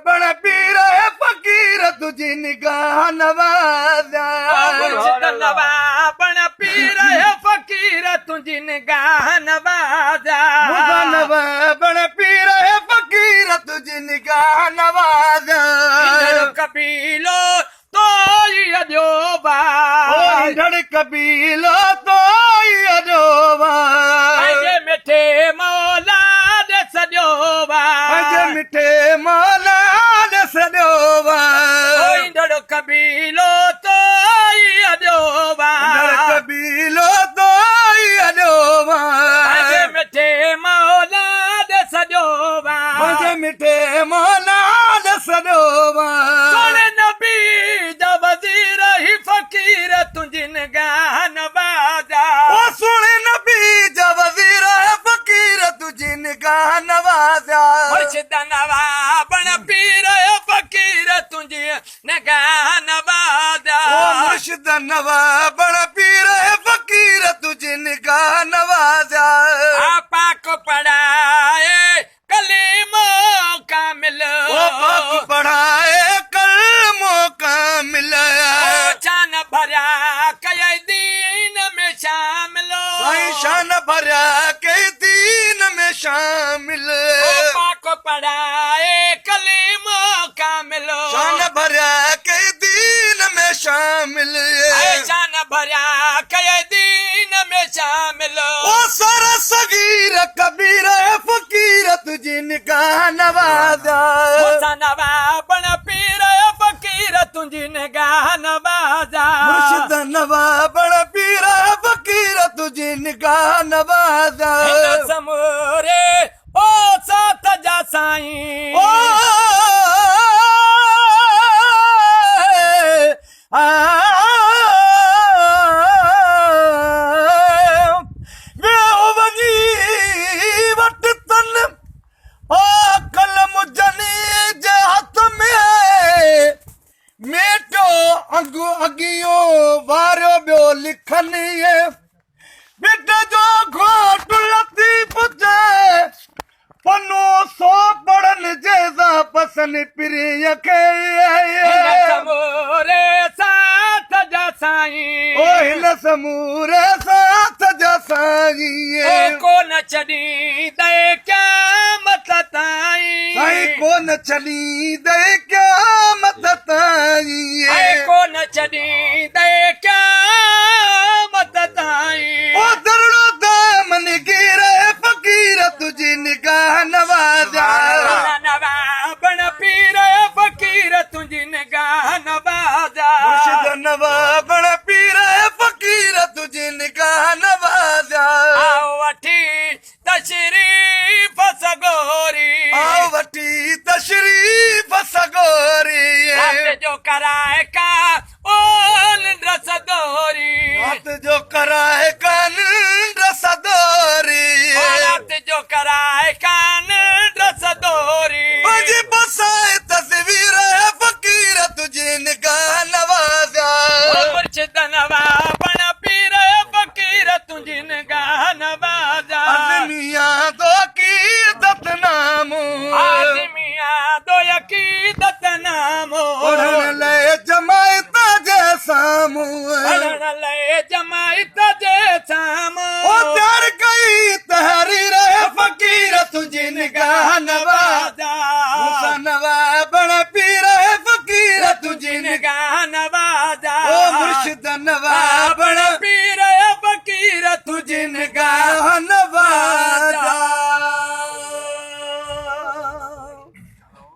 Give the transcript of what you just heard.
बण पीर फ़कीर तुझी निगाह नवाज़ा मुर्शिद नवाब बण पीर फ़कीर तुझी निगाह नवाज़ा नवाब बण पीर फ़कीर तुझी निगाह नवाज़ा कबीलो तो अॼो बा ईंदड़ कबीलो तो अॼो बा पंहिंजे मिठे मौला ॾे सॼो बा मिठे मौला ॾे सॼो बा ईंदड़ कबीलो तो अॼो बा कबीलो तो अॼो बा पंहिंजे मिठे मौला ॾे सॼो बा मिठे मौला ॾे सॼो बा सोने नबी जा वज़ीर ही फ़कीर तुंहिंजी निगाह नवाज़ा सुणे नबी जा वज़ीर फ़कीर तुझी निगाह नवाज़ा मुर्शिद नवाब बण पीर फ़कीर तुंहिंजी निगाह नवाज़ा मुर्शिद नवाब बण पीर फ़कीर तुझी निगाह नवाज़ा पाक पढ़ाए कलीमो कामिल पढ़ाए कलमो कामिल शान भरिया कई दीन में शामिल शान भरिया के दीन में शामिल पाक पढ़ाए कलीमो कामिल शान भरिया के दीन में शामिल शान भरिया कई दीन में शामिल ओ सारा सगीर कबीर फ़कीर तुझी निगाह नवाज़ा नवाब बण पीर फ़कीर तुंहिंजी निगाह नवाज़ा मुर्शिद नवाब बण पीर फ़कीर तुझी निगाह नवाज़ा समूरे ओ साथ जा साईं ओ अगियो वारो ॿियो लिखनि बिट जो घोट लतीफ़ जे पनो सो पढ़नि जे पसंदि प्रिय खे समूरे साथ जा साईं ओ हिन समूरे साथ जा साईं कोन छॾींदे क़यामत ताईं साईं कोन छॾींदे क़यामत ताईं कोन छॾींदे क़यामत ताईं ओ दरड़ो दामन गिरे फ़कीर तुझी निगाह नवाज़ा नवाब बण पीर फ़कीर तुंहिंजी निगाह नवाज़ा मुर्शिद नवाब बण पीर फ़कीर तुझी निगाह नवाज़ा आओ वठी तशरीफ़ सगोरी आओ वठी तशरीफ़ सगोरी रात जो कराए का ओल रसदोरी रात जो कराए कान रसदोरी रात जो कराए कान रसदोरी मुझे बसाए तस्वीर फ़कीर तुझी निगाह नवाज़ा मुर्शिद नवाब बण पीर फ़कीर तुंहिंजी निगाह नवाज़ा आदमिया तो कीदत नामो आदमिया दो यकीदत नामो पढ़ण लाइ जमायत जे साम्हूं पढ़ण लाइ जमायत जे साम्हूं ओ प्यार कई तहरीर फ़कीर तुझी निगाह नवाज़ा नवाब बण पीर फ़कीर तुझी निगाह